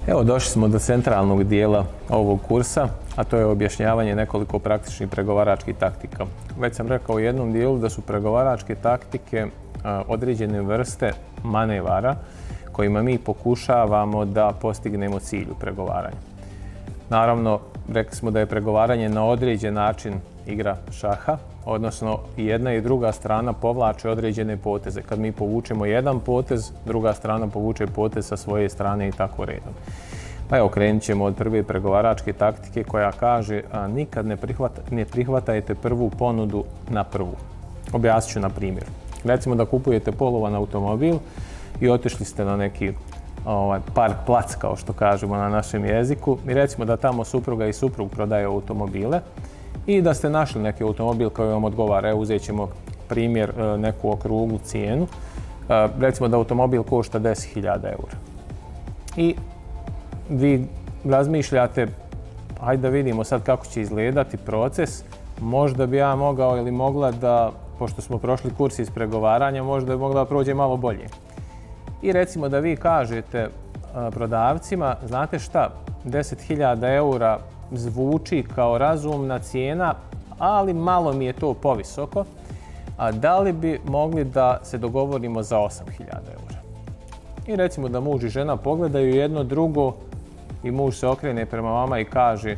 Evo, došli smo do centralnog dijela ovog kursa, a to je objašnjavanje nekoliko praktičnih pregovaračkih taktika. Već sam rekao u jednom dijelu da su pregovaračke taktike određene vrste manevara kojima mi pokušavamo da postignemo cilj u pregovaranju. Naravno, rekli smo da je pregovaranje na određen način igra šaha, odnosno i jedna i druga strana povlače određene poteze. Kad mi povučemo jedan potez, druga strana povuče potez sa svoje strane i tako redom. Pa evo, krenut ćemo od prve pregovaračke taktike koja kaže nikad ne prihvatajte prvu ponudu na prvu. Objasnit ću na primjer. Recimo da kupujete polovan automobil i otišli ste na neki park plac, kao što kažemo na našem jeziku, i recimo da tamo supruga i suprug prodaju automobile i da ste našli neki automobil koji vam odgovara. Evo, uzet ćemo primjer, neku okruglu cijenu. Recimo da automobil košta 10.000 eura. I vi razmišljate, hajde da vidimo sad kako će izgledati proces, možda bi ja mogao ili mogla da, pošto smo prošli kurs iz pregovaranja, možda bi mogla da prođe malo bolje. I recimo da vi kažete prodavcima, znate šta, 10.000 eura zvuči kao razumna cijena, ali malo mi je to povisoko, a da li bi mogli da se dogovorimo za 8.000 eura? I recimo da muž i žena pogledaju jedno drugo i muž se okrene prema vama i kaže,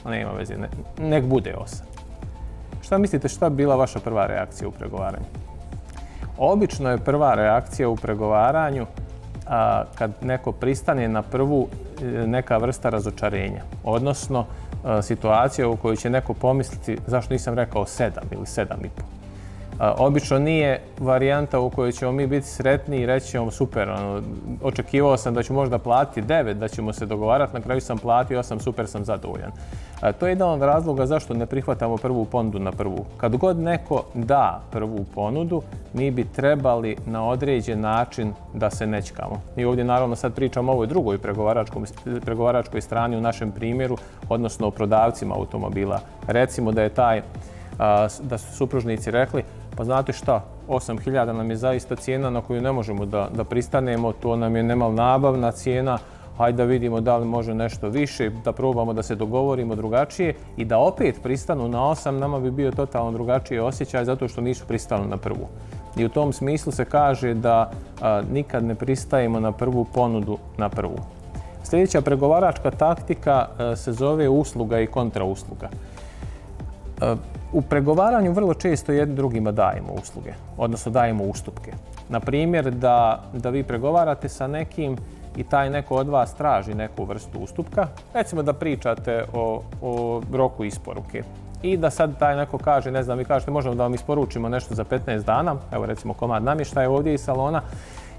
nema veze, nek bude 8. Šta mislite, šta bi bila vaša prva reakcija u pregovaranju? Obično je prva reakcija u pregovaranju kad neko pristane na prvu neka vrsta razočarenja, odnosno situacija u kojoj će neko pomisliti zašto nisam rekao 7 ili 7,5. Obično nije varijanta u kojoj ćemo mi biti sretni i reći ćemo super, očekivao sam da ću možda platiti 9, da ćemo se dogovarati, na kraju sam platio 8, super, sam zadovoljan. To je jedan od razloga zašto ne prihvatamo prvu ponudu na prvu. Kad god neko da prvu ponudu, mi bi trebali na određen način da se nećkamo. Mi ovdje naravno sad pričamo o ovoj drugoj pregovaračkoj strani u našem primjeru, odnosno o prodavcima automobila. Recimo da su supružnici rekli, pa znate šta, 8.000 nam je zaista cijena na koju ne možemo da pristanemo, to nam je nemal nabavna cijena, hajde da vidimo da li može nešto više, da probamo da se dogovorimo drugačije i da opet pristanu na 8, nama bi bio totalno drugačiji osjećaj zato što nisu pristali na prvu. I u tom smislu se kaže da nikad ne pristajemo na prvu ponudu na prvu. Sljedeća pregovaračka taktika se zove usluga i kontrausluga. U pregovaranju vrlo često jedni drugima dajemo usluge, odnosno dajemo ustupke. Na primjer, da vi pregovarate sa nekim i taj neko od vas traži neku vrstu ustupka, recimo da pričate o roku isporuke i da sad taj neko kaže, ne znam, vi kažete možemo da vam isporučimo nešto za 15 dana, evo recimo komad namještaja ovdje iz salona,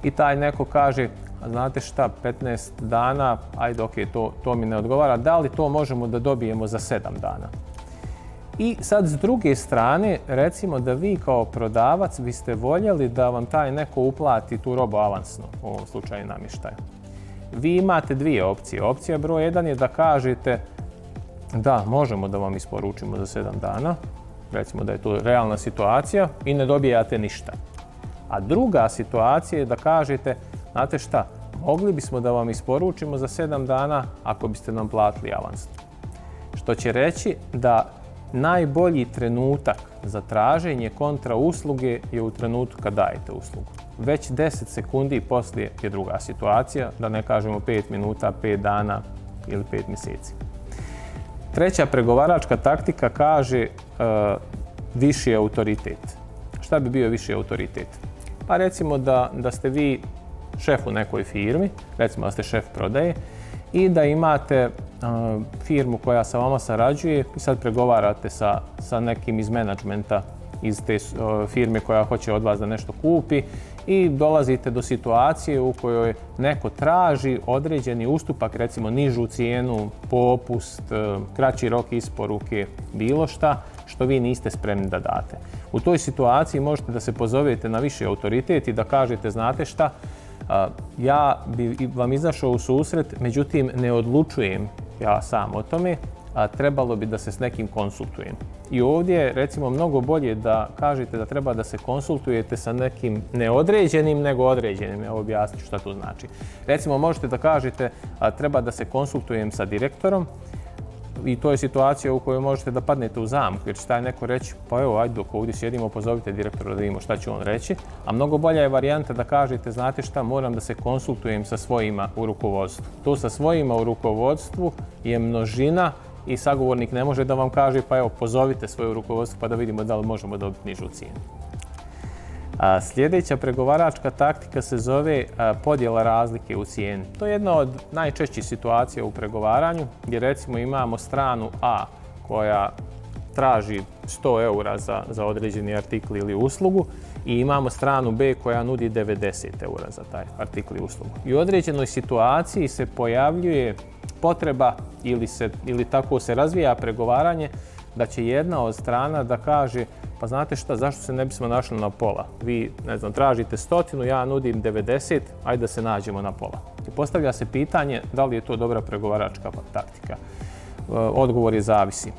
i taj neko kaže, znate šta, 15 dana, ajde, ok, to mi ne odgovara, da li to možemo da dobijemo za 7 dana? I sad s druge strane, recimo da vi kao prodavac biste voljeli da vam taj neko uplati tu robu avansno, u ovom slučaju namještaja. Vi imate dvije opcije. Opcija broj 1 je da kažete da, možemo da vam isporučimo za 7 dana, recimo da je to realna situacija i ne dobijate ništa. A druga situacija je da kažete, znate šta, mogli bismo da vam isporučimo za 7 dana ako biste nam platili avansno. Što će reći da najbolji trenutak za traženje kontrausluge je u trenutku kad dajete uslugu. Već 10 sekundi poslije je druga situacija, da ne kažemo 5 minuta, 5 dana ili 5 mjeseci. Treća pregovaračka taktika kaže viši autoritet. Šta bi bio viši autoritet? Pa recimo da ste vi šef u nekoj firmi, recimo da ste šef prodaje, i da imate firmu koja sa vama sarađuje i sad pregovarate sa nekim iz menadžmenta iz te firme koja hoće od vas da nešto kupi i dolazite do situacije u kojoj neko traži određeni ustupak, recimo nižu cijenu, popust, kraći rok isporuke, bilo šta što vi niste spremni da date. U toj situaciji možete da se pozovete na viši autoritet i da kažete, znate šta, ja bi vam izašao u susret, međutim ne odlučujem ja sam o tome, trebalo bi da se s nekim konsultujem. I ovdje je recimo mnogo bolje da kažete da treba da se konsultujete sa nekim neodređenim nego određenim. Evo objasnit ću šta to znači. Recimo možete da kažete treba da se konsultujem sa direktorom i to je situacija u kojoj možete da padnete u zamku jer će taj neko reći pa evo ajde dok ovdje sjedimo pozovite direktora da vidimo šta će on reći. A mnogo bolja je varijanta da kažete znate šta moram da se konsultujem sa svojima u rukovodstvu. To sa svojima u rukovodstvu je množina i sagovornik ne može da vam kaže pa evo pozovite svoje rukovodstvo pa da vidimo da li možemo dobiti nižu cijenu. Sljedeća pregovaračka taktika se zove podjela razlike u cijeni. To je jedna od najčešćih situacija u pregovaranju gdje recimo imamo stranu A koja traži 100 eura za određeni artikl ili uslugu i imamo stranu B koja nudi 90 eura za taj artikl ili uslugu. I u određenoj situaciji se pojavljuje potreba ili tako se razvija pregovaranje da će jedna od strana da kaže pa znate šta, zašto se ne bismo našli na pola? Vi, ne znam, tražite 100, ja nudim 90, ajde da se nađemo na pola. I postavlja se pitanje da li je to dobra pregovaračka taktika. Odgovor je zavisi.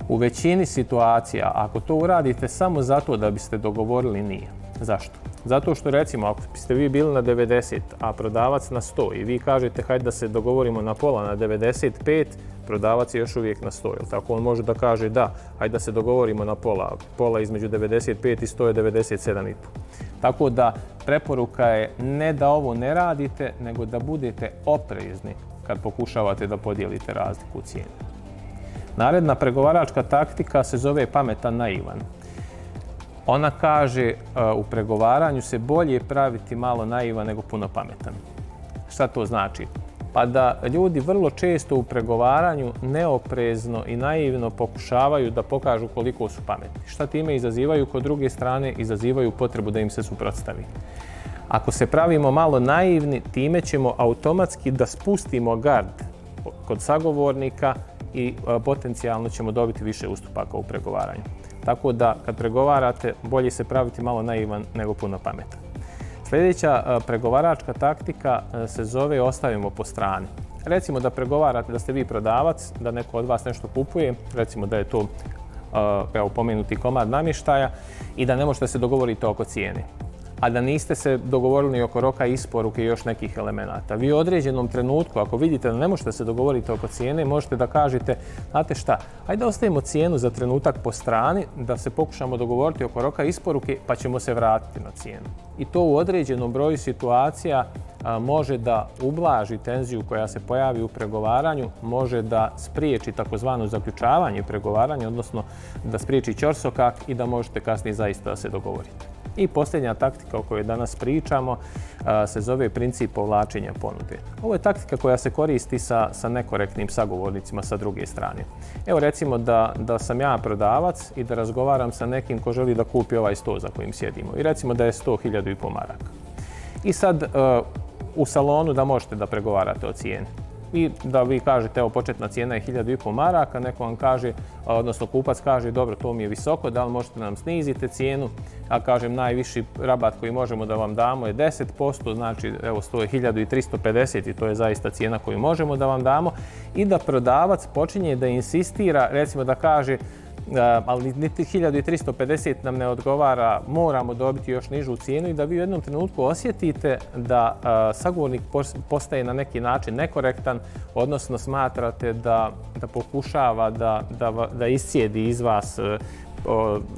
U većini situacija, ako to uradite samo zato da biste dogovorili, nije. Zašto? Zato što recimo ako biste vi bili na 90, a prodavac na 100 i vi kažete hajde da se dogovorimo na pola na 95, prodavac je još uvijek na 100. Tako on može da kaže da, hajde da se dogovorimo na pola. Pola između 95 i 100 je 97,5. Tako da preporuka je ne da ovo ne radite, nego da budete oprezni kad pokušavate da podijelite razliku u cijeni. Naredna pregovaračka taktika se zove pametan naivan. Ona kaže u pregovaranju se bolje praviti malo naivan nego puno pametan. Šta to znači? Pa da ljudi vrlo često u pregovaranju neoprezno i naivno pokušavaju da pokažu koliko su pametni. Šta time izazivaju kod druge strane? Izazivaju potrebu da im se suprotstavi. Ako se pravimo malo naivni, time ćemo automatski da spustimo gard kod sagovornika i potencijalno ćemo dobiti više ustupaka u pregovaranju. Tako da kad pregovarate, bolje se praviti malo naivan nego puno pametan. Sljedeća pregovaračka taktika se zove ostavimo po strani. Recimo da pregovarate da ste vi prodavac, da neko od vas nešto kupuje, recimo da je to pomenuti komad namještaja i da ne možete se dogovoriti oko cijene. A da niste se dogovorili oko roka isporuke i još nekih elemenata. Vi u određenom trenutku, ako vidite da ne možete se dogovoriti oko cijene, možete da kažete, znate šta, ajde da ostavimo cijenu za trenutak po strani, da se pokušamo dogovoriti oko roka isporuke, pa ćemo se vratiti na cijenu. I to u određenom broju situacija može da ublaži tenziju koja se pojavi u pregovaranju, može da spriječi takozvano zaključavanje pregovaranja, odnosno da spriječi ćorsokak i da možete kasnije zaista da se dogovorite. I posljednja taktika o kojoj danas pričamo se zove princip povlačenja ponude. Ovo je taktika koja se koristi sa nekorektnim sagovornicima sa druge strane. Evo recimo da sam ja prodavac i da razgovaram sa nekim ko želi da kupi ovaj sto za kojim sjedimo. I recimo da je 100.500 maraka. I sad u salonu da možete da pregovarate o cijeni. I da vi kažete, evo početna cijena je 1.500 maraka, neko vam kaže, odnosno kupac kaže, dobro, to mi je visoko, da li možete nam snizite cijenu, a kažem, najviši rabat koji možemo da vam damo je 10%, znači, evo, to je 1.350 i to je zaista cijena koju možemo da vam damo, i da prodavac počinje da insistira, recimo da kaže, ali niti 1.350 nam ne odgovara, moramo dobiti još nižu cijenu i da vi u jednom trenutku osjetite da sagovornik postaje na neki način nekorektan, odnosno smatrate da pokušava da iscijedi iz vas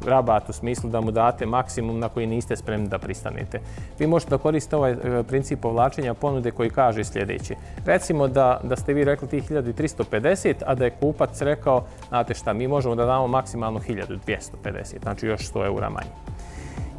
rabat u smislu da mu date maksimum na koji niste spremni da pristanete. Vi možete da koristite ovaj princip povlačenja ponude koji kaže sljedeće. Recimo da ste vi rekli tih 1.350, a da je kupac rekao, znate šta, mi možemo da damo maksimalno 1.250, znači još 100 eura manje.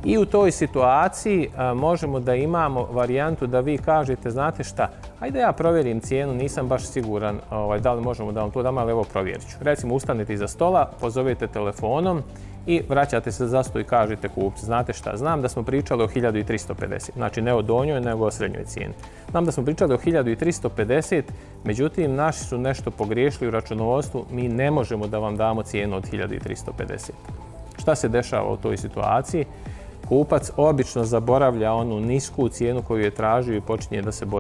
I u toj situaciji možemo da imamo varijantu da vi kažete, znate šta, ajde ja provjerim cijenu, nisam baš siguran da li možemo da vam to damo, ali evo provjerit ću. Recimo ustanete iza stola, pozovete telefonom i vraćate se za sto i kažete kupcu, znate šta, znam da smo pričali o 1.350, znači ne o donjoj nego o srednjoj cijeni. Znam da smo pričali o 1.350, međutim naši su nešto pogriješili u računovodstvu, mi ne možemo da vam damo cijenu od 1.350. Šta se dešava u toj situaciji? Kupac obično zaboravlja onu nisku cijenu koju je tražio i počinje da se